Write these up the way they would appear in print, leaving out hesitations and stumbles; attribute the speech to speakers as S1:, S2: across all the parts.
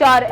S1: 4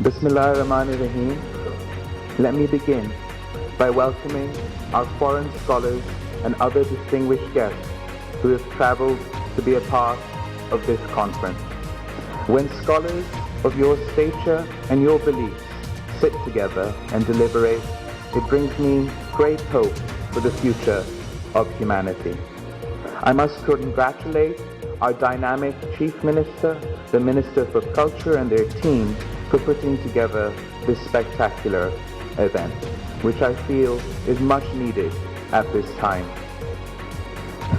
S2: Bismillahirrahmanirrahim. Let me begin by welcoming our foreign scholars and other distinguished guests who have traveled to be a part of this conference. When scholars of your stature and your beliefs sit together and deliberate, it brings me great hope for the future of humanity. I must congratulate our dynamic Chief Minister, the Minister for Culture and their team for putting together this spectacular event, which I feel is much needed at this time.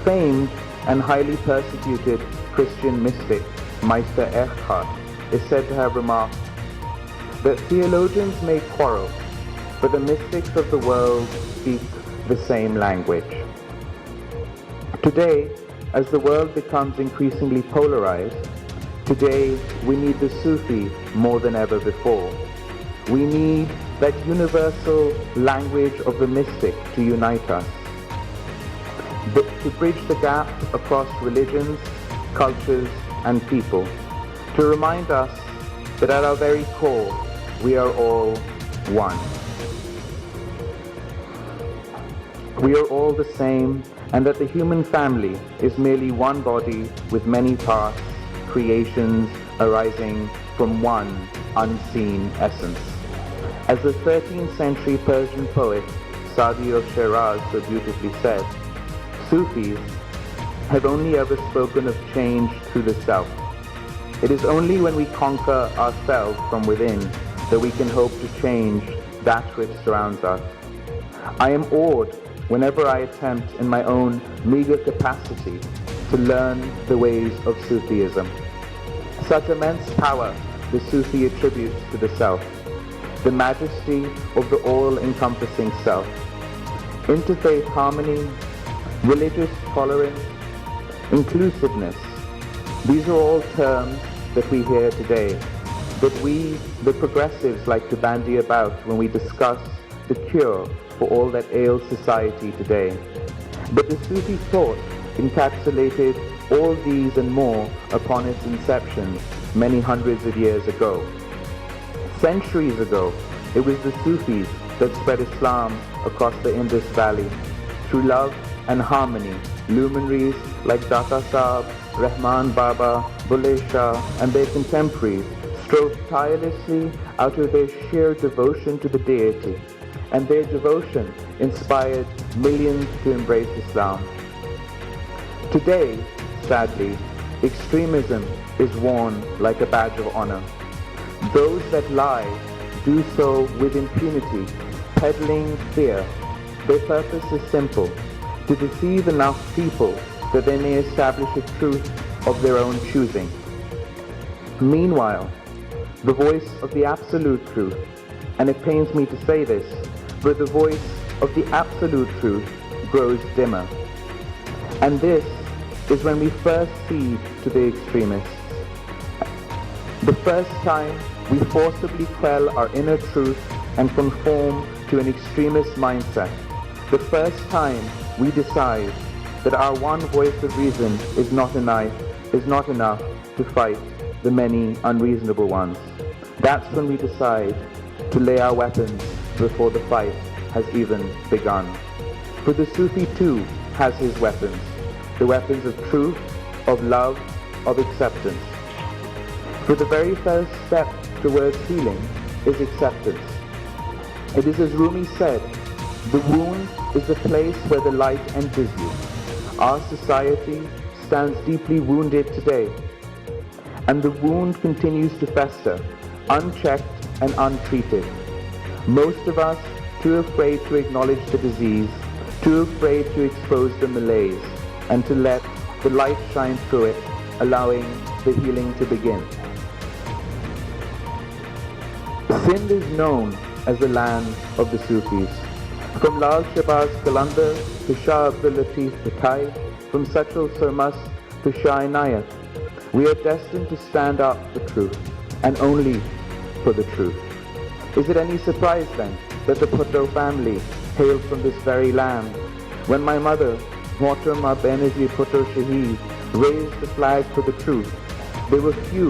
S2: Famed and highly persecuted Christian mystic Meister Eckhart is said to have remarked that theologians may quarrel, but the mystics of the world speak the same language. Today, as the world becomes increasingly polarized, today we need the Sufi more than ever before. We need that universal language of the mystic to unite us, to bridge the gap across religions, cultures, and people, to remind us that at our very core, we are all one. We are all the same, and that the human family is merely one body with many parts, creations arising from one unseen essence. As the 13th century Persian poet Sadi of Shiraz so beautifully said, Sufis have only ever spoken of change through the self. It is only when we conquer ourselves from within that we can hope to change that which surrounds us. I am awed whenever I attempt in my own meager capacity to learn the ways of Sufism. Such immense power the Sufi attributes to the self, the majesty of the all-encompassing self, interfaith harmony, religious tolerance, inclusiveness. These are all terms that we hear today, that we, the progressives, like to bandy about when we discuss the cure for all that ails society today. But the Sufi thought encapsulated all these and more upon its inception many hundreds of years ago. Centuries ago, it was the Sufis that spread Islam across the Indus Valley. Through love and harmony, luminaries like Data Sahib, Rahman Baba, Bulle Shah, and their contemporaries strove tirelessly out of their sheer devotion to the deity, and their devotion inspired millions to embrace Islam. Today, sadly, extremism is worn like a badge of honor. Those that lie do so with impunity, peddling fear. Their purpose is simple: to deceive enough people that they may establish a truth of their own choosing. Meanwhile, the voice of the absolute truth, and it pains me to say this, but the voice of the absolute truth grows dimmer. And this is when we first cede to the extremists. The first time we forcibly quell our inner truth and conform to an extremist mindset. The first time we decide that our one voice of reason is not enough to fight the many unreasonable ones. That's when we decide to lay our weapons before the fight has even begun. For the Sufi too has his weapons, the weapons of truth, of love, of acceptance. For the very first step towards healing is acceptance. It is as Rumi said, the wound is the place where the light enters you. Our society stands deeply wounded today, and the wound continues to fester, unchecked and untreated. Most of us too afraid to acknowledge the disease, too afraid to expose the malaise, and to let the light shine through it, allowing the healing to begin. Sindh is known as the land of the Sufis. From Lal Shahbaz Qalandar to Shah Abdul Latif Bhai, from Sachal Sarmast to Shah Inayat, we are destined to stand up for truth, and only for the truth. Is it any surprise then that the Bhutto family hailed from this very land? When my mother, Mohtarma Benazir Bhutto Shaheed, raised the flag for the truth, there were few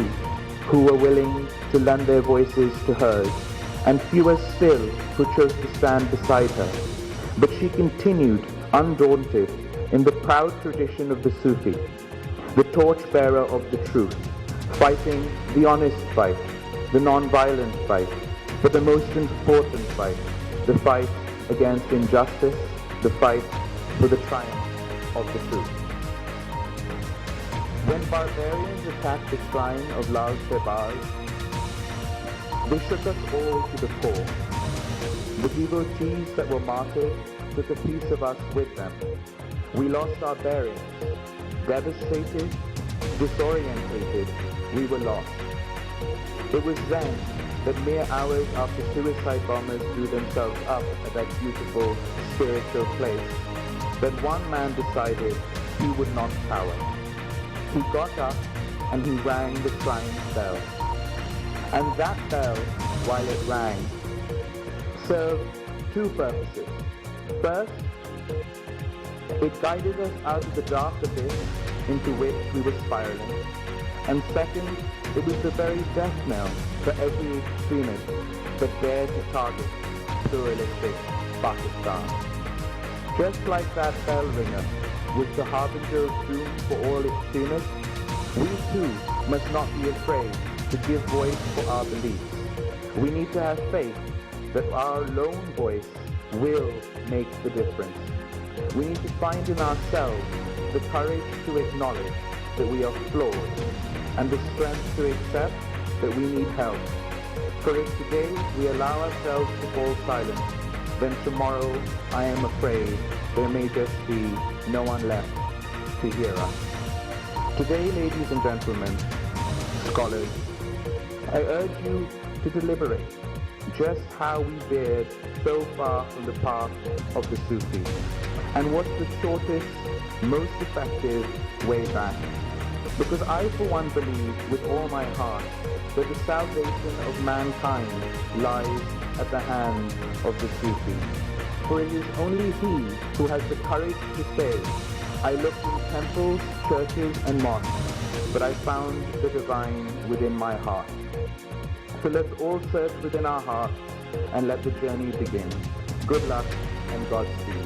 S2: who were willing to lend their voices to hers, and fewer still who chose to stand beside her. But she continued, undaunted, in the proud tradition of the Sufi, the torchbearer of the truth, fighting the honest fight, the non-violent fight, but the most important fight, the fight against injustice, the fight for the triumph of the truth. When barbarians attacked the shrine of Lal Shahbaz, they shook us all to the core. The devotees that were martyred took a piece of us with them. We lost our bearings, devastated, Disorientated, we were lost. It was then that mere hours after suicide bombers blew themselves up at that beautiful spiritual place, that one man decided he would not cower. He got up and he rang the shrine bell. And that bell, while it rang, served two purposes. First, it guided us out of the dark abyss into which we were spiraling. And second, it was the very death knell for every extremist that dared to target pluralistic Pakistan. Just like that bell ringer was the harbinger of doom for all extremists, we too must not be afraid to give voice for our beliefs. We need to have faith that our lone voice will make the difference. We need to find in ourselves the courage to acknowledge that we are flawed and the strength to accept that we need help. For if today we allow ourselves to fall silent, then tomorrow, I am afraid, there may just be no one left to hear us. Today, ladies and gentlemen, scholars, I urge you to deliberate just how we veered so far from the path of the Sufis, and what's the shortest, most effective way back. Because I, for one, believe with all my heart that the salvation of mankind lies at the hand of the Sufi. For it is only he who has the courage to say, I looked in temples, churches, and mosques, but I found the divine within my heart. So let's all search within our hearts and let the journey begin. Good luck and Godspeed.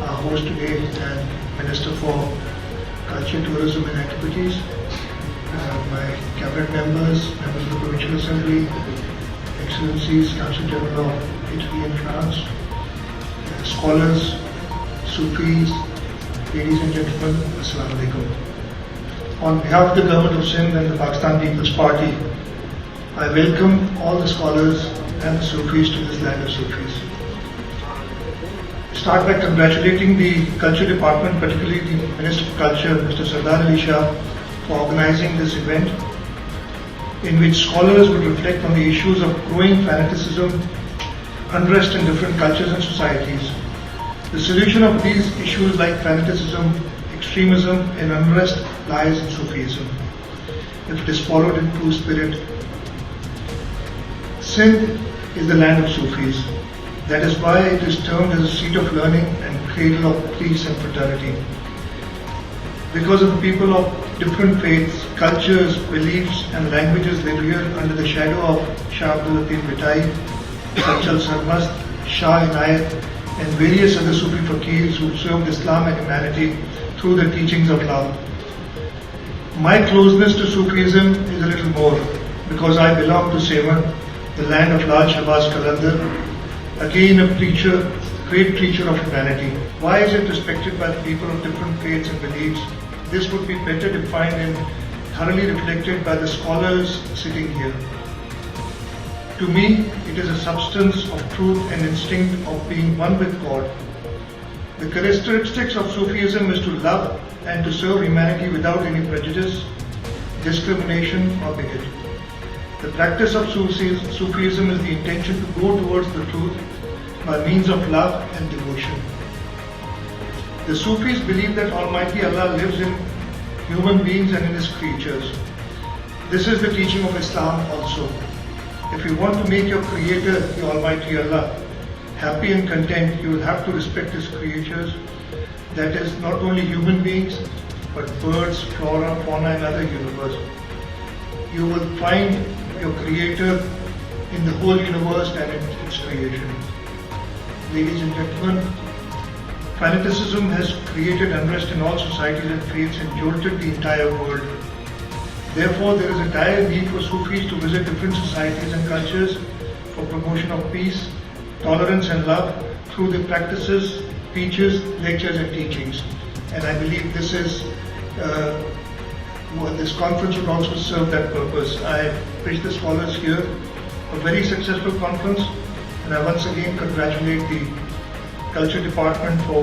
S3: our host today and Minister for Culture, Tourism and Activities, my cabinet members, members of the Provincial Assembly, Excellencies, Council General of Italy and France, scholars, Sufis, ladies and gentlemen, Assalamu Alaikum. On behalf of the Government of Sindh and the Pakistan People's Party, I welcome all the scholars and the Sufis to this land of Sufis. Start by congratulating the Culture Department, particularly the Minister of Culture, Mr. Sardar Ali Shah, for organizing this event, in which scholars would reflect on the issues of growing fanaticism, unrest in different cultures and societies. The solution of these issues like fanaticism, extremism and unrest lies in Sufism, if it is followed in true spirit. Sindh is the land of Sufis. That is why it is termed as a seat of learning and cradle of peace and fraternity. Because of the people of different faiths, cultures, beliefs and languages live here under the shadow of Shah Abdul Latif Bhittai, Sajjal Sarmast, Shah Inayat and various other Sufi faqirs who served Islam and humanity through the teachings of love. My closeness to Sufism is a little more because I belong to Sevan, the land of Lal Shahbaz Qalandar, again a preacher, great preacher of humanity. Why is it respected by the people of different faiths and beliefs? This would be better defined and thoroughly reflected by the scholars sitting here. To me, it is a substance of truth and instinct of being one with God. The characteristics of Sufism is to love and to serve humanity without any prejudice, discrimination or bigot. The practice of Sufism is the intention to go towards the truth by means of love and devotion. The Sufis believe that Almighty Allah lives in human beings and in His creatures. This is the teaching of Islam also. If you want to make your Creator, the Almighty Allah, happy and content, you will have to respect His creatures. That is not only human beings, but birds, flora, fauna and other universe. You will find your Creator in the whole universe and in its creation. Ladies and gentlemen, fanaticism has created unrest in all societies and faiths and jolted the entire world. Therefore, there is a dire need for Sufis to visit different societies and cultures for promotion of peace, tolerance and love through the practices, speeches, lectures and teachings. And I believe this conference would also serve that purpose. I wish the scholars here a very successful conference, and I once again congratulate the Culture Department for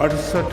S4: 68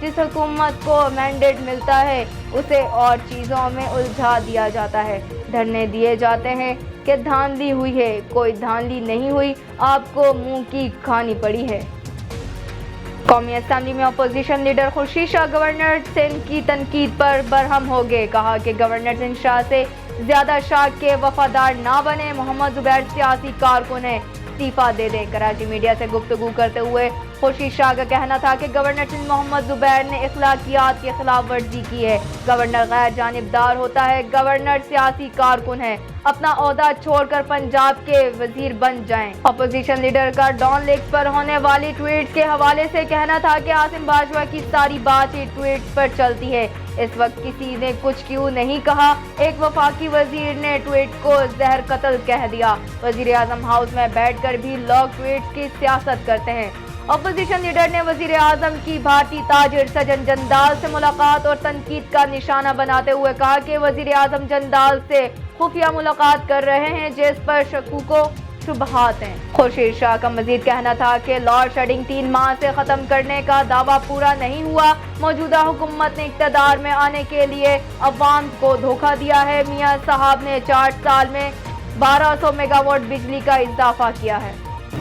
S1: جس حکومت کو mandate ملتا ہے اسے اور چیزوں میں الجھا دیا جاتا ہے۔ دھرنے دیے جاتے ہیں کہ دھاندلی ہوئی ہے، کوئی دھاندلی نہیں ہوئی، آپ کو منہ کی کھانی پڑی ہے۔ قومی اسمبلی میں opposition leader Khurshid Shah governor Sindh کی تنقید پر برہم ہو گئے، کہا کہ گورنر سندھ شاہ سے زیادہ شاہ کے وفادار نہ بنے، محمد زبیر سیاسی کارکن ہیں، استعفیٰ دے دیں۔ کراچی میڈیا سے گفتگو کرتے ہوئے خورشید شاہ کا کہنا تھا کہ گورنر سندھ محمد زبیر نے اخلاقیات کی خلاف ورزی کی ہے۔ گورنر غیر جانبدار ہوتا ہے، گورنر سیاسی کارکن ہے، اپنا عہدہ چھوڑ کر پنجاب کے وزیر بن جائیں۔ اپوزیشن لیڈر کا ڈان لیکس پر ہونے والی ٹویٹ کے حوالے سے کہنا تھا کہ عاصم باجوہ کی ساری بات ہی ٹویٹ پر چلتی ہے، اس وقت کسی نے کچھ کیوں نہیں کہا، ایک وفاقی وزیر نے ٹویٹ کو زہر قتل کہہ دیا۔ وزیر اعظم ہاؤس میں بیٹھ کر بھی لوگ ٹویٹ کی سیاست کرتے ہیں۔ اپوزیشن لیڈر نے وزیر اعظم کی بھارتی تاجر سجن جندال سے ملاقات اور تنقید کا نشانہ بناتے ہوئے کہا کہ وزیر اعظم جندال سے خفیہ ملاقات کر رہے ہیں جس پر شکوک و شبہات ہیں۔ خورشید شاہ کا مزید کہنا تھا کہ لوڈ شیڈنگ 3 ماہ سے ختم کرنے کا دعویٰ پورا نہیں ہوا، موجودہ حکومت نے اقتدار میں آنے کے لیے عوام کو دھوکہ دیا ہے۔ میاں صاحب نے 4 سال میں 1200 میگا واٹ بجلی کا اضافہ کیا ہے۔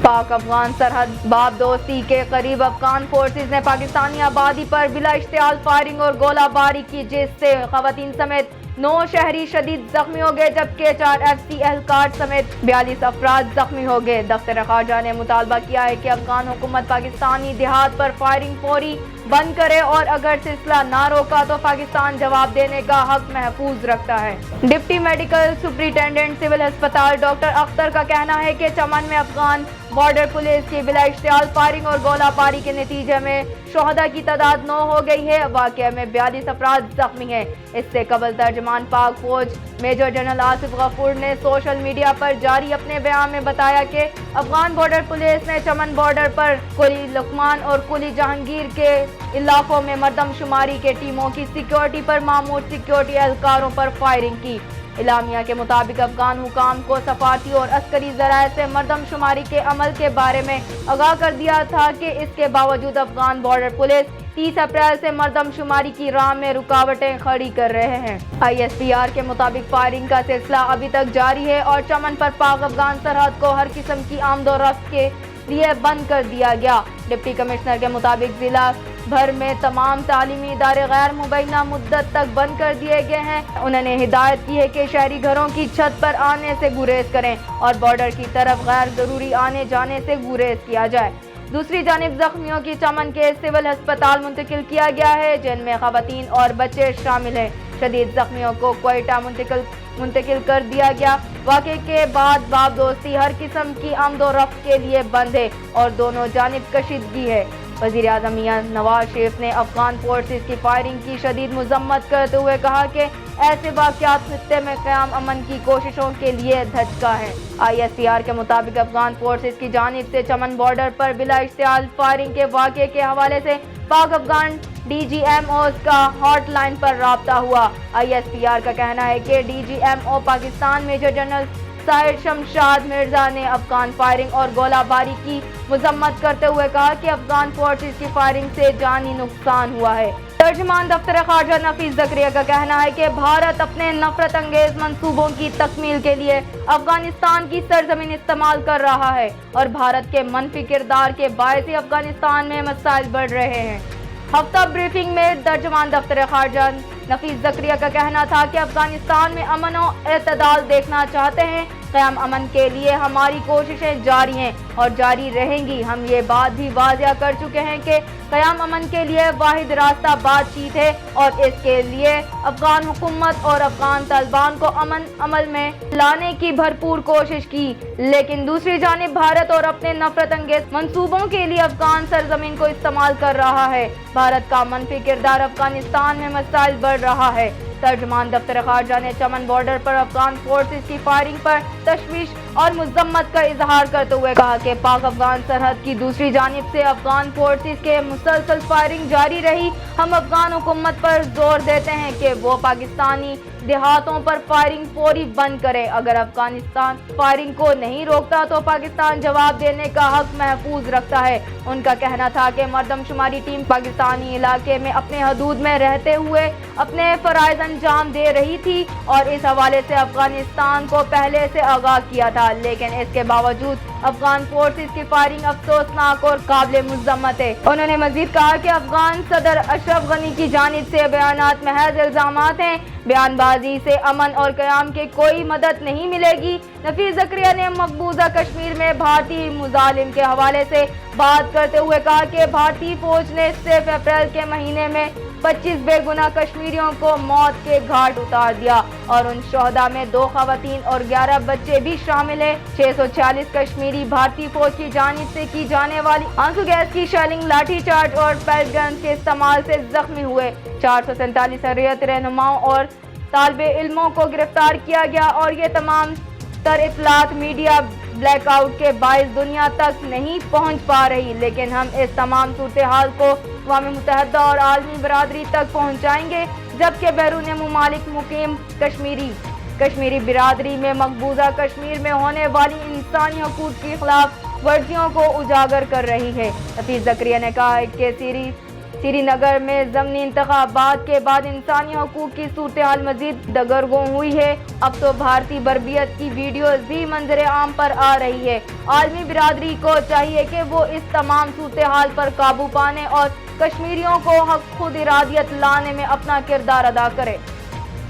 S1: پاک افغان سرحد باب دوستی کے قریب افغان فورسز نے پاکستانی آبادی پر بلا اشتعال فائرنگ اور گولہ باری کی، جس سے خواتین سمیت 9 شہری شدید زخمی ہو گئے جبکہ 4 FT اہلکار سمیت 42 افراد زخمی ہو گئے۔ دفتر خارجہ نے مطالبہ کیا ہے کہ افغان حکومت پاکستانی دیہات پر فائرنگ فوری بند کرے اور اگر سلسلہ نہ روکا تو پاکستان جواب دینے کا حق محفوظ رکھتا ہے۔ ڈپٹی میڈیکل سپرنٹینڈنٹ سول ہسپتال ڈاکٹر اختر کا کہنا ہے کہ چمن میں افغان بارڈر پولیس کی بلا اشتعال فائرنگ اور گولہ باری کے نتیجے میں شہداء کی تعداد 9 ہو گئی ہے، واقعہ میں 42 افراد زخمی ہیں۔ اس سے قبل ترجمان پاک فوج میجر جنرل آصف غفور نے سوشل میڈیا پر جاری اپنے بیان میں بتایا کہ افغان بارڈر پولیس نے چمن بارڈر پر قلی لقمان اور قلی جہانگیر کے علاقوں میں مردم شماری کے ٹیموں کی سیکیورٹی پر مامور سیکیورٹی اہلکاروں پر فائرنگ کی۔ اعلامیہ کے مطابق افغان حکام کو سفارتی اور عسکری ذرائع سے مردم شماری کے عمل کے بارے میں آگاہ کر دیا تھا کہ اس کے باوجود افغان بارڈر پولیس 30 اپریل سے مردم شماری کی راہ میں رکاوٹیں کھڑی کر رہے ہیں۔ ISPR کے مطابق فائرنگ کا سلسلہ ابھی تک جاری ہے اور چمن پر پاک افغان سرحد کو ہر قسم کی آمد و رفت کے لیے بند کر دیا گیا۔ ڈپٹی کمشنر کے مطابق ضلع بھر میں تمام تعلیمی ادارے غیر مبینہ مدت تک بند کر دیے گئے ہیں۔ انہوں نے ہدایت کی ہے کہ شہری گھروں کی چھت پر آنے سے گریز کریں اور بارڈر کی طرف غیر ضروری آنے جانے سے گریز کیا جائے۔ دوسری جانب زخمیوں کی چمن کے سول ہسپتال منتقل کیا گیا ہے جن میں خواتین اور بچے شامل ہیں۔ شدید زخمیوں کو کوئٹہ منتقل کر دیا گیا۔ واقعے کے بعد باب دوستی ہر قسم کی آمد و رفت کے لیے بند ہے اور دونوں جانب کشیدگی ہے۔ وزیر اعظم میاں نواز شریف نے افغان فورسز کی فائرنگ کی شدید مذمت کرتے ہوئے کہا کہ ایسے واقعات خطے میں قیام امن کی کوششوں کے لیے دھچکا ہے۔ ISPR کے مطابق افغان فورسز کی جانب سے چمن بارڈر پر بلا اشتعال فائرنگ کے واقعے کے حوالے سے پاک افغان DGMOs کا ہاٹ لائن پر رابطہ ہوا۔ ISPR کا کہنا ہے کہ DGMO Pakistan major general Sahir Shamshad Mirza نے افغان فائرنگ اور گولہ باری کی مذمت کرتے ہوئے کہا کہ افغان فورسز کی فائرنگ سے جانی نقصان ہوا ہے۔ ترجمان دفتر خارجہ نفیس زکریا کا کہنا ہے کہ بھارت اپنے نفرت انگیز منصوبوں کی تکمیل کے لیے افغانستان کی سرزمین استعمال کر رہا ہے اور بھارت کے منفی کردار کے باعث ہی افغانستان میں مسائل بڑھ رہے ہیں۔ ہفتہ بریفنگ میں ترجمان دفتر خارجہ نفیس زکریا کا کہنا تھا کہ افغانستان میں امن و اعتدال دیکھنا چاہتے ہیں۔ قیام امن کے لیے ہماری کوششیں جاری ہیں اور جاری رہیں گی۔ ہم یہ بات بھی واضح کر چکے ہیں کہ قیام امن کے لیے واحد راستہ بات چیت ہے اور اس کے لیے افغان حکومت اور افغان طالبان کو امن عمل میں لانے کی بھرپور کوشش کی، لیکن دوسری جانب بھارت اور اپنے نفرت انگیز منصوبوں کے لیے افغان سرزمین کو استعمال کر رہا ہے۔ بھارت کا منفی کردار افغانستان میں مسائل بڑھ رہا ہے۔ ترجمان دفتر خارجہ نے چمن بارڈر پر افغان فورسز کی فائرنگ پر تشویش اور مذمت کا اظہار کرتے ہوئے کہا کہ پاک افغان سرحد کی دوسری جانب سے افغان فورسز کے مسلسل فائرنگ جاری رہی۔ ہم افغان حکومت پر زور دیتے ہیں کہ وہ پاکستانی دیہاتوں پر فائرنگ فوری بند کرے۔ اگر افغانستان فائرنگ کو نہیں روکتا تو پاکستان جواب دینے کا حق محفوظ رکھتا ہے۔ ان کا کہنا تھا کہ مردم شماری ٹیم پاکستانی علاقے میں اپنے حدود میں رہتے ہوئے اپنے فرائض انجام دے رہی تھی اور اس حوالے سے افغانستان کو پہلے سے آگاہ کیا تھا، لیکن اس کے باوجود افغان فورسز کی فائرنگ افسوسناک اور قابل مذمت ہے۔ انہوں نے مزید کہا کہ افغان صدر اشرف غنی کی جانب سے بیانات محض الزامات ہیں، بیان بازی سے امن اور قیام کی کوئی مدد نہیں ملے گی۔ نفیس زکریا نے مقبوضہ کشمیر میں بھارتی مظالم کے حوالے سے بات کرتے ہوئے کہا کہ بھارتی فوج نے صرف اپریل کے مہینے میں 25 بے گناہ کشمیریوں کو موت کے گھاٹ اتار دیا اور ان شہداء میں 2 خواتین اور 11 بچے بھی شامل ہیں۔ 646 کشمیری بھارتی فوج کی جانب سے کی جانے والی آنسو گیس کی شیلنگ، لاٹھی چارج اور پیلٹ گنز کے استعمال سے زخمی ہوئے۔ 447 حریت رہنماؤں اور طالب علموں کو گرفتار کیا گیا اور یہ تمام تر اطلاعات میڈیا بلیک آؤٹ کے باعث دنیا تک نہیں پہنچ پا رہی، لیکن ہم اس تمام صورتحال کو اقوام متحدہ اور عالمی برادری تک پہنچائیں گے، جبکہ بیرون ممالک مقیم کشمیری برادری میں مقبوضہ کشمیر میں ہونے والی انسانی حقوق کی خلاف ورزیوں کو اجاگر کر رہی ہے۔ نفیس زکریا نے کہا کہ سری نگر میں ضمنی انتخابات کے بعد انسانی حقوق کی صورتحال مزید دگرگوں ہوئی ہے۔ اب تو بھارتی بربریت کی ویڈیوز بھی منظر عام پر آ رہی ہے۔ عالمی برادری کو چاہیے کہ وہ اس تمام صورتحال پر قابو پانے اور کشمیریوں کو حق خود ارادیت لانے میں اپنا کردار ادا کرے۔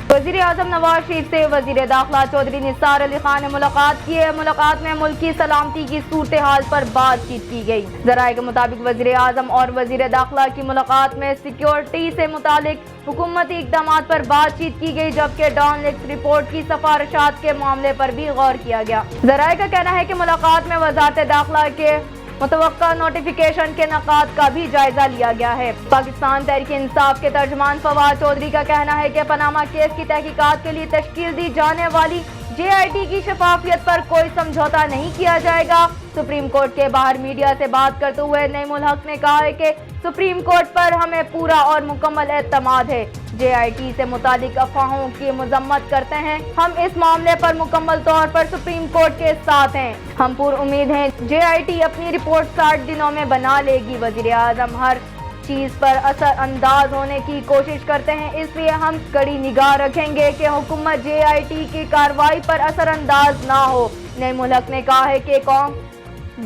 S1: وزیر اعظم نواز شریف سے وزیر داخلہ چودھری نثار علی خان نے ملاقات کی ہے۔ ملاقات میں ملکی سلامتی کی صورتحال پر بات چیت کی گئی۔ ذرائع کے مطابق وزیر اعظم اور وزیر داخلہ کی ملاقات میں سیکیورٹی سے متعلق حکومتی اقدامات پر بات چیت کی گئی، جبکہ ڈان لیکس رپورٹ کی سفارشات کے معاملے پر بھی غور کیا گیا۔ ذرائع کا کہنا ہے کہ ملاقات میں وزارت داخلہ کے متوقع نوٹیفیکیشن کے انعقاد کا بھی جائزہ لیا گیا ہے۔ پاکستان تحریک انصاف کے ترجمان فواد چودھری کا کہنا ہے کہ پاناما کیس کی تحقیقات کے لیے تشکیل دی جانے والی JIT کی شفافیت پر کوئی سمجھوتہ نہیں کیا جائے گا۔ سپریم کورٹ کے باہر میڈیا سے بات کرتے ہوئے نعیم الحق نے کہا ہے کہ سپریم کورٹ پر ہمیں پورا اور مکمل اعتماد ہے۔ JIT سے متعلق افواہوں کی مذمت کرتے ہیں۔ ہم اس معاملے پر مکمل طور پر سپریم کورٹ کے ساتھ ہیں۔ ہم پر امید ہیں JIT اپنی رپورٹ 60 دنوں میں بنا لے گی۔ وزیر اعظم ہر چیز پر اثر انداز ہونے کی کوشش کرتے ہیں، اس لیے ہم کڑی نگاہ رکھیں گے کہ حکومت JIT کی کارروائی پر اثر انداز نہ ہو۔ نعیم الحق نے کہا ہے کہ قوم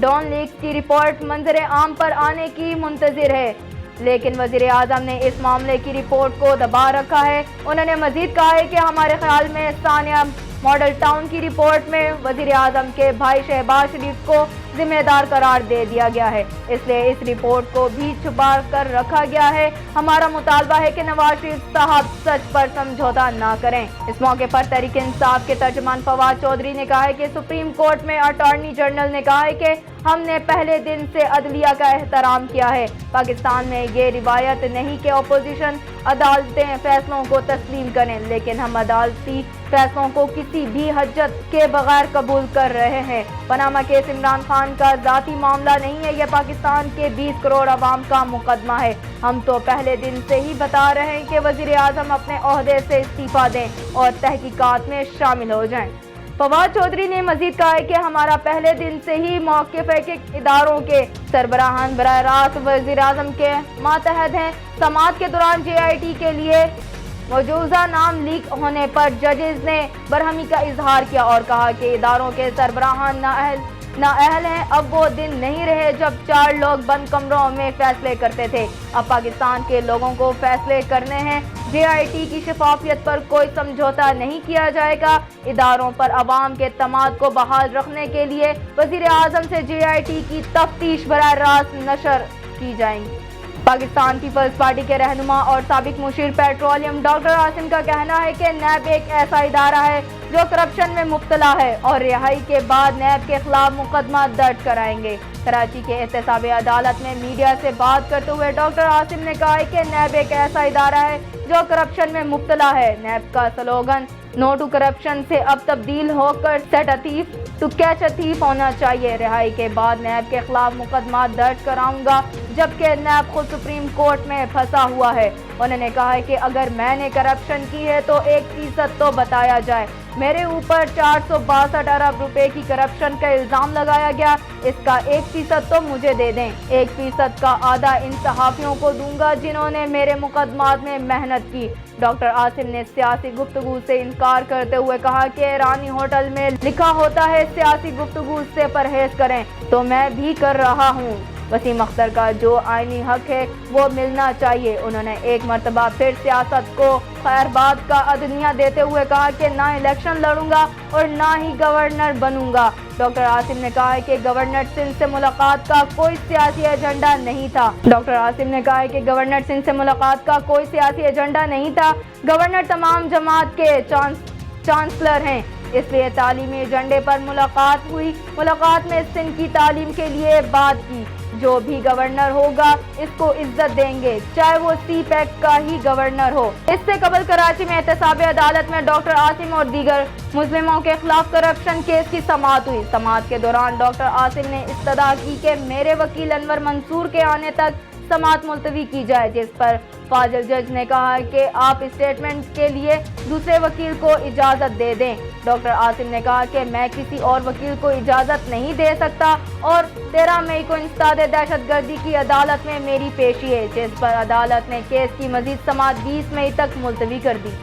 S1: ڈان لیکس کی رپورٹ منظر عام پر آنے کی منتظر ہے، لیکن وزیر اعظم نے اس معاملے کی رپورٹ کو دبا رکھا ہے۔ انہوں نے مزید کہا ہے کہ ہمارے خیال میں ثانیہ ماڈل ٹاؤن کی رپورٹ میں وزیر اعظم کے بھائی شہباز شریف کو ذمہ دار قرار دے دیا گیا ہے، اس لیے اس رپورٹ کو بھی چھپا کر رکھا گیا ہے۔ ہمارا مطالبہ ہے کہ نواز شریف صاحب سچ پر سمجھوتہ نہ کریں۔ اس موقع پر تحریک انصاف کے ترجمان فواد چودھری نے کہا ہے کہ سپریم کورٹ میں اٹارنی جنرل نے کہا ہے کہ ہم نے پہلے دن سے عدلیہ کا احترام کیا ہے۔ پاکستان میں یہ روایت نہیں کہ اپوزیشن عدالتیں فیصلوں کو تسلیم کریں، لیکن ہم عدالتی فیصلوں کو کسی بھی حجت کے بغیر قبول کر رہے ہیں۔ پاناما کیس عمران خان کا ذاتی معاملہ نہیں ہے، یہ پاکستان کے 20 کروڑ عوام کا مقدمہ ہے۔ ہم تو پہلے دن سے ہی بتا رہے ہیں کہ وزیر اعظم اپنے عہدے سے استعفیٰ دیں اور تحقیقات میں شامل ہو جائیں۔ فواد چودھری نے مزید کہا ہے کہ ہمارا پہلے دن سے ہی موقف ہے کہ اداروں کے سربراہان براہ راست وزیر اعظم کے ماتحت ہیں۔ سماعت کے دوران JIT کے لیے مجوزہ نام لیک ہونے پر ججز نے برہمی کا اظہار کیا اور کہا کہ اداروں کے سربراہان نااہل ہیں۔ اب وہ دن نہیں رہے جب 4 لوگ بند کمروں میں فیصلے کرتے تھے، اب پاکستان کے لوگوں کو فیصلے کرنے ہیں۔ JIT کی شفافیت پر کوئی سمجھوتہ نہیں کیا جائے گا۔ اداروں پر عوام کے اعتماد کو بحال رکھنے کے لیے وزیر اعظم سے JIT کی تفتیش براہ راست نشر کی جائے گی۔ پاکستان پیپلز پارٹی کے رہنما اور سابق مشیر پیٹرولیم ڈاکٹر عاصم کا کہنا ہے کہ نیب ایک ایسا ادارہ ہے جو کرپشن میں مبتلا ہے اور رہائی کے بعد نیب کے خلاف مقدمہ درج کرائیں گے۔ کراچی کے احتساب عدالت میں میڈیا سے بات کرتے ہوئے ڈاکٹر عاصم نے کہا کہ نیب ایک ایسا ادارہ ہے جو کرپشن میں مبتلا ہے۔ نیب کا سلوگن نو ٹو کرپشن سے اب تبدیل ہو کر set a thief to catch a thief ہونا چاہیے۔ رہائی کے بعد نیب کے خلاف مقدمات درج کراؤں گا، جبکہ نیب خود سپریم کورٹ میں پھنسا ہوا ہے۔ انہوں نے کہا کہ اگر میں نے کرپشن کی ہے تو 1% تو بتایا جائے۔ میرے اوپر 462 ارب روپے کی کرپشن کا الزام لگایا گیا، اس کا 1% تو مجھے دے دیں۔ 1% کا آدھا ان صحافیوں کو دوں گا جنہوں نے میرے مقدمات میں محنت کی۔ ڈاکٹر عاصم نے سیاسی گفتگو سے انکار کرتے ہوئے کہا کہ رانی ہوٹل میں لکھا ہوتا ہے سیاسی گفتگو سے پرہیز کریں، تو میں بھی کر رہا ہوں۔ وسیم اختر کا جو آئینی حق ہے وہ ملنا چاہیے۔ انہوں نے ایک مرتبہ پھر سیاست کو خیرباد کا عدنیہ دیتے ہوئے کہا کہ نہ الیکشن لڑوں گا اور نہ ہی گورنر بنوں گا۔ ڈاکٹر عاصم نے کہا کہ گورنر سندھ سے ملاقات کا کوئی سیاسی ایجنڈا نہیں تھا۔ ڈاکٹر عاصم نے کہا کہ گورنر سندھ سے ملاقات کا کوئی سیاسی ایجنڈا نہیں تھا۔ گورنر تمام جماعت کے چانسلر ہیں، اس لیے تعلیمی ایجنڈے پر ملاقات ہوئی۔ ملاقات میں سندھ کی تعلیم کے لیے بات کی۔ جو بھی گورنر ہوگا اس کو عزت دیں گے، چاہے وہ سی پیک کا ہی گورنر ہو۔ اس سے قبل کراچی میں احتساب عدالت میں ڈاکٹر عاصم اور دیگر ملزموں کے خلاف کرپشن کیس کی سماعت ہوئی۔ سماعت کے دوران ڈاکٹر عاصم نے استدعا کی کہ میرے وکیل انور منصور کے آنے تک سماعت ملتوی کی جائے، جس پر فاضل جج نے کہا کہ آپ اسٹیٹمنٹ کے لیے دوسرے وکیل کو اجازت دے دیں۔ ڈاکٹر عاصم نے کہا کہ میں کسی اور وکیل کو اجازت نہیں دے سکتا اور 13 مئی کو انسداد دہشت گردی کی عدالت میں میری پیشی ہے، جس پر عدالت نے کیس کی مزید سماعت 20 مئی تک ملتوی کر دی۔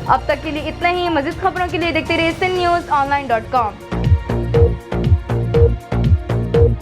S1: اب تک کے لیے اتنا ہی۔ مزید خبروں کے لیے دیکھتے رہیے SindNews Online.com۔